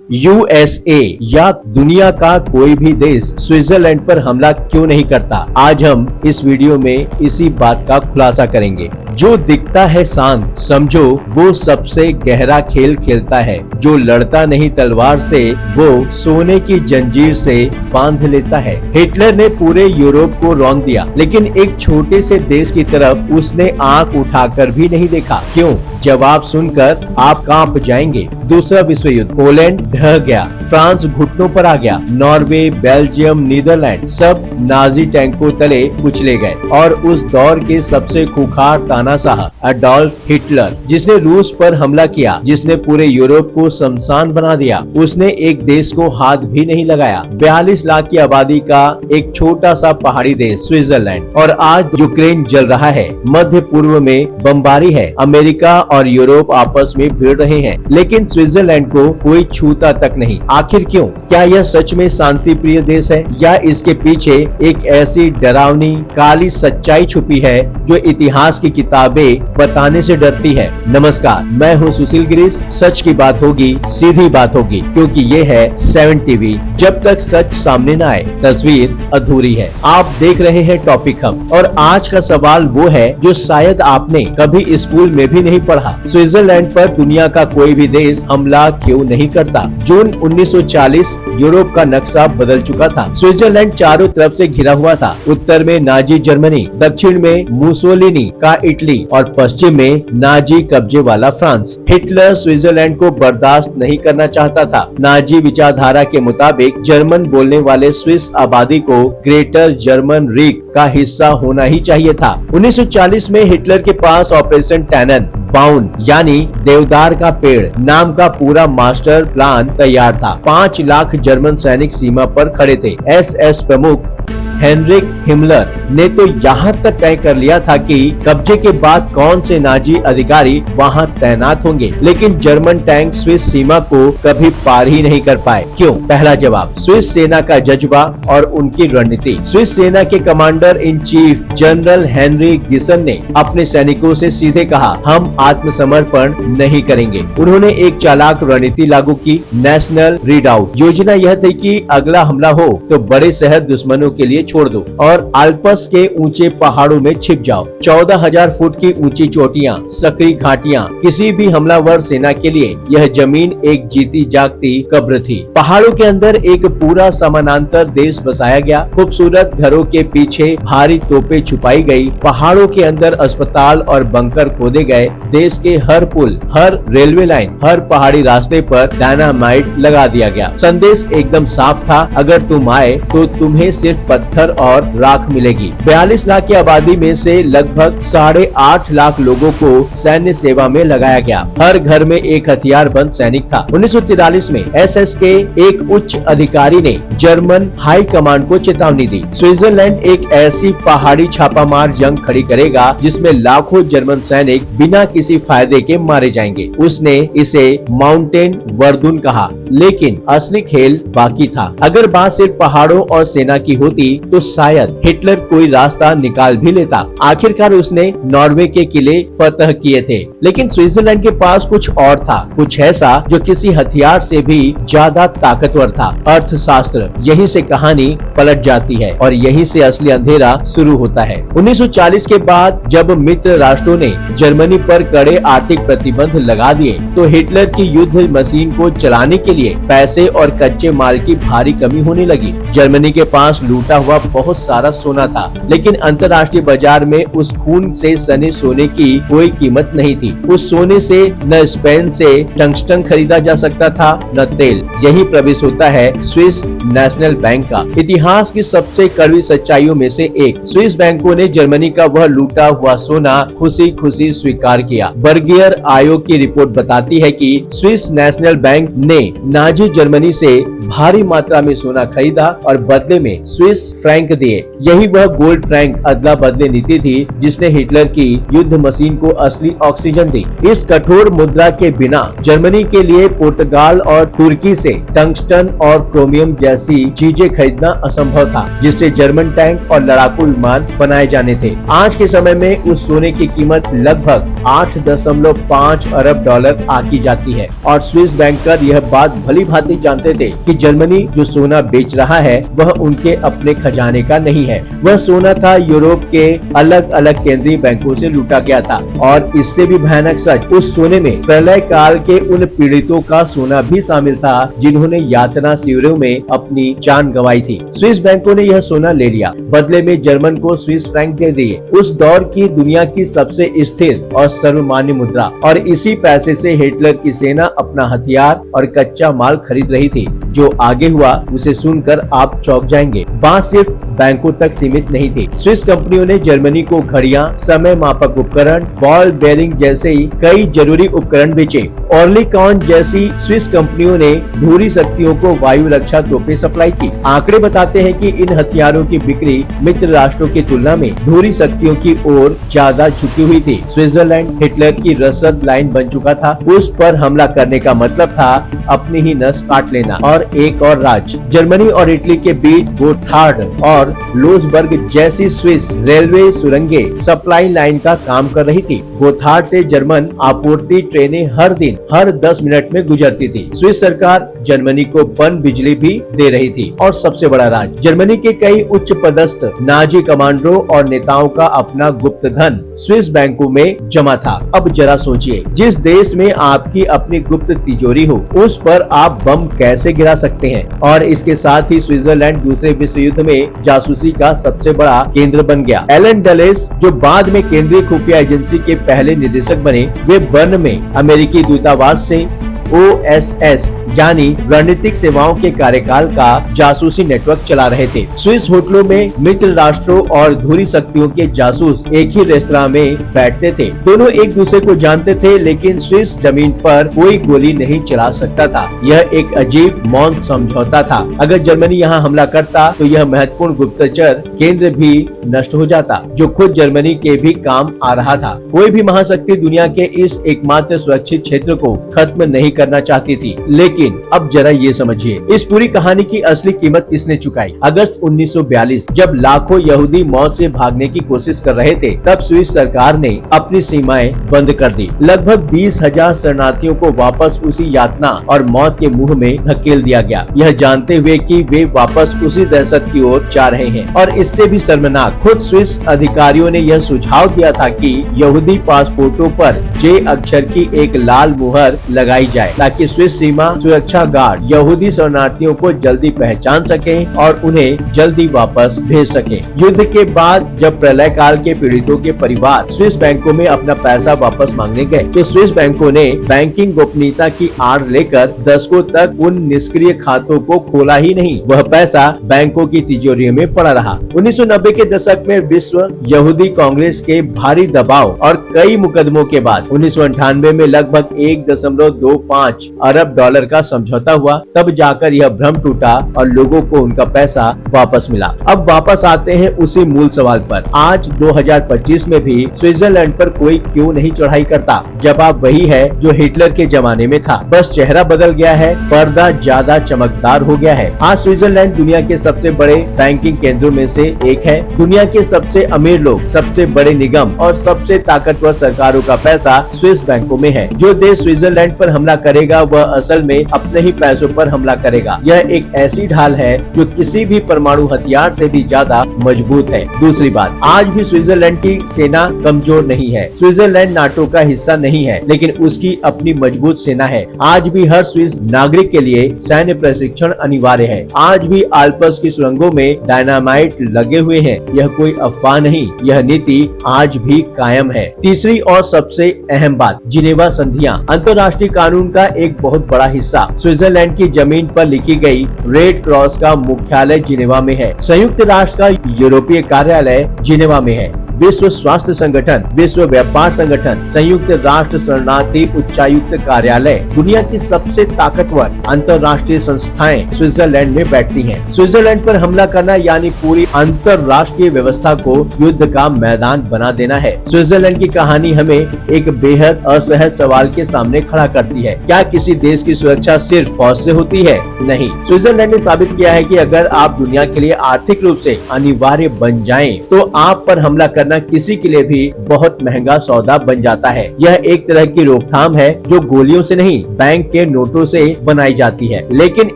USA या दुनिया का कोई भी देश स्विट्जरलैंड पर हमला क्यों नहीं करता। आज हम इस वीडियो में इसी बात का खुलासा करेंगे। जो दिखता है शांत, समझो वो सबसे गहरा खेल खेलता है। जो लड़ता नहीं तलवार से, वो सोने की जंजीर से बांध लेता है। हिटलर ने पूरे यूरोप को रौंद दिया, लेकिन एक छोटे से देश की तरफ उसने आंख उठाकर भी नहीं देखा। क्यों? जवाब सुनकर आप कांप जाएंगे। दूसरा विश्व युद्ध, पोलैंड ढह गया, फ्रांस घुटनों पर आ गया, नॉर्वे, बेल्जियम, नीदरलैंड सब नाजी टैंकों तले कुचले गए। और उस दौर के सबसे खूंखार तानाशाह एडोल्फ हिटलर, जिसने रूस पर हमला किया, जिसने पूरे यूरोप को शमशान बना दिया, उसने एक देश को हाथ भी नहीं लगाया। 42 लाख की आबादी का एक छोटा सा पहाड़ी देश स्विट्जरलैंड। और आज यूक्रेन जल रहा है, मध्य पूर्व में बमबारी है, अमेरिका और यूरोप आपस में भिड़ रहे हैं, लेकिन स्विट्जरलैंड को कोई छूता तक नहीं। आखिर क्यों? क्या यह सच में शांति प्रिय देश है, या इसके पीछे एक ऐसी डरावनी काली सच्चाई छुपी है जो इतिहास की किताबें बताने से डरती है? नमस्कार, मैं हूं सुशील गिरीश। सच की बात होगी, सीधी बात होगी, क्योंकि ये है 7 टीवी। जब तक सच सामने न आए, तस्वीर अधूरी है। आप देख रहे हैं टॉपिक हब, और आज का सवाल वो है जो शायद आपने कभी स्कूल में भी नहीं पढ़ा। स्विट्जरलैंड पर दुनिया का कोई भी देश हमला क्यों नहीं करता? जून 1940 यूरोप का नक्शा बदल चुका था। स्विट्जरलैंड चारों तरफ से घिरा हुआ था। उत्तर में नाजी जर्मनी, दक्षिण में मुसोलिनी का इटली और पश्चिम में नाजी कब्जे वाला फ्रांस। हिटलर स्विट्जरलैंड को बर्दाश्त नहीं करना चाहता था। नाजी विचारधारा के मुताबिक जर्मन बोलने वाले स्विस आबादी को ग्रेटर जर्मन रीक का हिस्सा होना ही चाहिए था। 1940 में हिटलर के पास ऑपरेशन टैनन बाउन यानी देवदार का पेड़ नाम का पूरा मास्टर प्लान तैयार था। 5 लाख जर्मन सैनिक सीमा पर खड़े थे। एसएस प्रमुख हेनरिक हिमलर ने तो यहाँ तक तय कर लिया था कि कब्जे के बाद कौन से नाजी अधिकारी वहाँ तैनात होंगे, लेकिन जर्मन टैंक स्विस सीमा को कभी पार ही नहीं कर पाए। क्यों? पहला जवाब, स्विस सेना का जज्बा और उनकी रणनीति। स्विस सेना के commander in chief general Henri Guisan ने अपने सैनिकों से सीधे कहा, हम आत्मसमर्पण नहीं करेंगे। उन्होंने एक चालाक रणनीति लागू की, नेशनल रीडआउट। योजना यह थी कि अगला हमला हो तो बड़े शहर दुश्मनों के लिए छोड़ दो और आल्प्स के ऊंचे पहाड़ों में छिप जाओ। 14,000 फुट की ऊंची चोटियां, सक्रिय घाटियां, किसी भी हमलावर सेना के लिए यह जमीन एक जीती जागती कब्र थी। पहाड़ों के अंदर एक पूरा समानांतर देश बसाया गया। खूबसूरत घरों के पीछे भारी तोपें छुपाई गई। पहाड़ों के अंदर अस्पताल और बंकर खोदे गए। देश के हर पुल, हर रेलवे लाइन, हर पहाड़ी रास्ते पर डायनामाइट लगा दिया गया। संदेश एकदम साफ था, अगर तुम आए तो तुम्हें सिर्फ पत्थर और राख मिलेगी। 42 लाख की आबादी में से लगभग 8.5 लाख लोगों को सैन्य सेवा में लगाया गया। हर घर में एक हथियारबंद सैनिक था। 1943 में एसएस के एक उच्च अधिकारी ने जर्मन हाई कमांड को चेतावनी दी, स्विट्जरलैंड एक ऐसी पहाड़ी छापामार जंग खड़ी करेगा जिसमें लाखों जर्मन सैनिक बिना किसी फायदे के मारे जाएंगे। उसने इसे माउंटेन वर्दुन कहा, लेकिन असली खेल बाकी था। अगर बात सिर्फ पहाड़ों और सेना की होती तो शायद हिटलर कोई रास्ता निकाल भी लेता। आखिरकार उसने नॉर्वे के किले फतह किए थे, लेकिन स्विट्जरलैंड के पास कुछ और था, कुछ ऐसा जो किसी हथियार से भी ज्यादा ताकतवर था। अर्थशास्त्र। यहीं से कहानी पलट जाती है और यहीं से असली अंधेरा शुरू होता है। 1940 के बाद जब मित्र राष्ट्रों ने जर्मनी पर कड़े आर्थिक प्रतिबंध लगा दिए, तो हिटलर की युद्ध मशीन को चलाने के लिए पैसे और कच्चे माल की भारी कमी होने लगी। जर्मनी के पास लूटा हुआ बहुत सारा सोना था, लेकिन अंतर्राष्ट्रीय बाजार में उस खून से सने सोने की कोई कीमत नहीं थी। उस सोने से न स्पेन से टंगस्टन खरीदा जा सकता था, न तेल। यही प्रवेश होता है स्विस नेशनल बैंक का। इतिहास की सबसे कड़वी सच्चाइयों में से एक, स्विस बैंकों ने जर्मनी का वह लूटा हुआ सोना खुशी खुशी स्वीकार किया। बर्गियर आयोग की रिपोर्ट बताती है कि स्विस नेशनल बैंक ने नाजी जर्मनी से भारी मात्रा में सोना खरीदा और बदले में स्विस फ्रैंक दिए। यही वह गोल्ड फ्रैंक अदला बदले नीति थी जिसने हिटलर की युद्ध मशीन को असली ऑक्सीजन दी। इस कठोर मुद्रा के बिना जर्मनी के लिए पुर्तगाल और तुर्की से टंगस्टन और क्रोमियम जैसी चीजें खरीदना असंभव था, जिससे जर्मन टैंक और लड़ाकू विमान बनाए जाने थे। आज के समय में उस सोने की कीमत लगभग 8.5 अरब डॉलर आकी जाती है और स्विस बैंकर यह बात भली भांति जानते थे कि जर्मनी जो सोना बेच रहा है वह उनके अपने खजाने का नहीं है। वह सोना था यूरोप के अलग अलग केंद्रीय बैंकों से लूटा गया था। और इससे भी भयानक सच, उस सोने में प्रलय काल के उन पीड़ितों का सोना भी शामिल था जिन्होंने यातना शिविरों में अपनी जान गंवाई थी। स्विस बैंकों ने यह सोना ले लिया, बदले में जर्मन को स्विस फ्रैंक दे दिए, उस दौर की दुनिया की सबसे स्थिर और सर्वमान्य मुद्रा। और इसी पैसे से हिटलर की सेना अपना हथियार और कच्चा माल खरीद रही थी। जो आगे हुआ उसे सुनकर आप चौंक जाएंगे। बात सिर्फ बैंकों तक सीमित नहीं थी। स्विस कंपनियों ने जर्मनी को घड़ियां, समय मापक उपकरण, बॉल बेरिंग जैसे कई जरूरी उपकरण बेचे। ऑर्लिकॉन जैसी स्विस कंपनियों ने धुरी शक्तियों को वायु रक्षा तोपें सप्लाई की। आंकड़े बताते हैं कि इन हथियारों की बिक्री मित्र राष्ट्रों की तुलना में धुरी शक्तियों की ओर ज्यादा झुकी हुई थी। स्विट्जरलैंड हिटलर की रसद लाइन बन चुका था। उस पर हमला करने का मतलब था अपनी ही नस काट लेना। और एक और राज्य जर्मनी और इटली के बीच गोथार्ड और लोसबर्ग जैसी स्विस रेलवे सुरंगें सप्लाई लाइन का काम कर रही थी। गोथार्ड से जर्मन आपूर्ति ट्रेनें हर दिन हर 10 मिनट में गुजरती थी। स्विस सरकार जर्मनी को पन बिजली भी दे रही थी। और सबसे बड़ा राज, जर्मनी के कई उच्च पदस्थ नाजी कमांडरों और नेताओं का अपना गुप्त धन स्विस बैंकों में जमा था। अब जरा सोचिए, जिस देश में आपकी अपनी गुप्त तिजोरी हो उस पर आप बम कैसे गिरा सकते हैं। और इसके साथ ही स्विट्जरलैंड दूसरे विश्व युद्ध में जासूसी का सबसे बड़ा केंद्र बन गया। एलन डलेस, जो बाद में केंद्रीय खुफिया एजेंसी के पहले निदेशक बने, वे बर्न में अमेरिकी दूतावास से OSS यानी रणनीतिक सेवाओं के कार्यकाल का जासूसी नेटवर्क चला रहे थे। स्विस होटलों में मित्र राष्ट्रों और धुरी शक्तियों के जासूस एक ही रेस्तरां में बैठते थे। दोनों एक दूसरे को जानते थे, लेकिन स्विस जमीन पर कोई गोली नहीं चला सकता था। यह एक अजीब मौन समझौता था। अगर जर्मनी यहाँ हमला करता तो यह महत्वपूर्ण गुप्तचर केंद्र भी नष्ट हो जाता, जो खुद जर्मनी के भी काम आ रहा था। कोई भी महाशक्ति दुनिया के इस एकमात्र सुरक्षित क्षेत्र को खत्म नहीं करना चाहती थी। लेकिन अब जरा ये समझिए, इस पूरी कहानी की असली कीमत किसने चुकाई। अगस्त 1942 जब लाखों यहूदी मौत से भागने की कोशिश कर रहे थे, तब स्विस सरकार ने अपनी सीमाएं बंद कर दी। लगभग 20,000 शरणार्थियों को वापस उसी यातना और मौत के मुंह में धकेल दिया गया, यह जानते हुए कि वे वापस उसी दहशत की ओर जा रहे हैं। और इससे भी शर्मनाक, खुद स्विस अधिकारियों ने यह सुझाव दिया था कि यहूदी पासपोर्टों पर जे अक्षर की एक लाल मुहर लगाई जाए, ताकि स्विस सीमा सुरक्षा गार्ड यहूदी शरणार्थियों को जल्दी पहचान सकें और उन्हें जल्दी वापस भेज सकें। युद्ध के बाद जब प्रलय काल के पीड़ितों के परिवार स्विस बैंकों में अपना पैसा वापस मांगने गए, तो स्विस बैंकों ने बैंकिंग गोपनीयता की आड़ लेकर दशकों तक उन निष्क्रिय खातों को खोला ही नहीं। वह पैसा बैंकों की तिजोरियों में पड़ा रहा। 1990 के दशक में विश्व यहूदी कांग्रेस के भारी दबाव और कई मुकदमों के बाद 1998 में लगभग 1.25 अरब डॉलर का समझौता हुआ। तब जाकर यह भ्रम टूटा और लोगों को उनका पैसा वापस मिला। अब वापस आते हैं उसी मूल सवाल पर। आज 2025 में भी स्विट्जरलैंड पर कोई क्यों नहीं चढ़ाई करता? जवाब वही है जो हिटलर के जमाने में था, बस चेहरा बदल गया है, पर्दा ज्यादा चमकदार हो गया है। आज स्विट्जरलैंड दुनिया के सबसे बड़े बैंकिंग केंद्रों में से एक है। दुनिया के सबसे अमीर लोग, सबसे बड़े निगम और सबसे ताकतवर सरकारों का पैसा स्विस बैंकों में है। जो देश स्विट्जरलैंड पर हमला करेगा वह असल में अपने ही पैसों पर हमला करेगा। यह एक ऐसी ढाल है जो किसी भी परमाणु हथियार से भी ज्यादा मजबूत है। दूसरी बात, आज भी स्विट्जरलैंड की सेना कमजोर नहीं है। स्विट्जरलैंड नाटो का हिस्सा नहीं है, लेकिन उसकी अपनी मजबूत सेना है। आज भी हर स्विस नागरिक के लिए सैन्य प्रशिक्षण अनिवार्य है। आज भी आल्प्स की सुरंगों में डायनामाइट लगे हुए हैं। यह कोई अफवाह नहीं, यह नीति आज भी कायम है। तीसरी और सबसे अहम बात, जिनेवा संधियां अंतर्राष्ट्रीय कानून का एक बहुत बड़ा हिस्सा। स्विट्जरलैंड की जमीन पर लिखी गई रेड क्रॉस का मुख्यालय जिनेवा में है। संयुक्त राष्ट्र का यूरोपीय कार्यालय जिनेवा में है। विश्व स्वास्थ्य संगठन, विश्व व्यापार संगठन, संयुक्त राष्ट्र शरणार्थी उच्चायुक्त कार्यालय, दुनिया की सबसे ताकतवर अंतर्राष्ट्रीय संस्थाएं स्विट्जरलैंड में बैठती हैं। स्विट्जरलैंड पर हमला करना यानी पूरी अंतर्राष्ट्रीय व्यवस्था को युद्ध का मैदान बना देना है। स्विट्जरलैंड की कहानी हमें एक बेहद असहज सवाल के सामने खड़ा करती है। क्या किसी देश की सुरक्षा सिर्फ फौज से होती है? नहीं। स्विट्जरलैंड ने साबित किया है कि अगर आप दुनिया के लिए आर्थिक रूप से अनिवार्य बन जाएं, तो आप पर हमला करना किसी के लिए भी बहुत महंगा सौदा बन जाता है। यह एक तरह की रोकथाम है जो गोलियों से नहीं, बैंक के नोटों से बनाई जाती है। लेकिन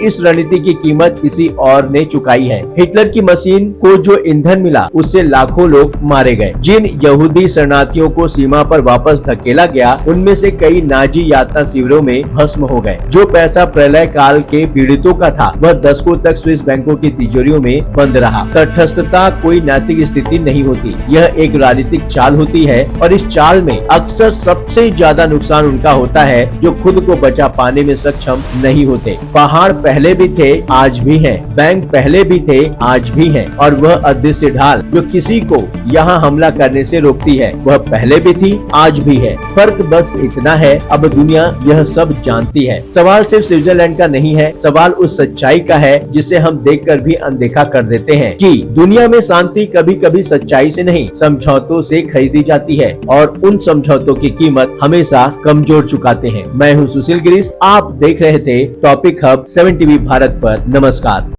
इस रणनीति की कीमत किसी और ने चुकाई है। हिटलर की मशीन को जो ईंधन मिला, उससे लाखों लोग मारे गए। जिन यहूदी शरणार्थियों को सीमा पर वापस धकेला गया, उनमें से कई नाजी यातना शिविरों में भस्म हो गए। जो पैसा प्रलय काल के पीड़ितों का था, वह दशकों तक स्विस बैंकों की तिजोरियों में बंद रहा। तटस्थता कोई नैतिक स्थिति नहीं होती, यह एक राजनीतिक चाल होती है, और इस चाल में अक्सर सबसे ज्यादा नुकसान उनका होता है जो खुद को बचा पाने में सक्षम नहीं होते। पहाड़ पहले भी थे, आज भी हैं। बैंक पहले भी थे, आज भी हैं। और वह अदृश्य ढाल जो किसी को यहाँ हमला करने से रोकती है, वह पहले भी थी, आज भी है। फर्क बस इतना है, अब दुनिया यह सब जानती है। सवाल सिर्फ स्विट्जरलैंड का नहीं है, सवाल उस सच्चाई का है जिसे हम देखकर भी अनदेखा कर देते हैं कि दुनिया में शांति कभी कभी सच्चाई से नहीं, समझौतों से खरीदी जाती है, और उन समझौतों की कीमत हमेशा कमजोर चुकाते हैं। मैं हूँ सुशील गिरीश, आप देख रहे थे टॉपिक हब 7 टीवी भारत पर। नमस्कार।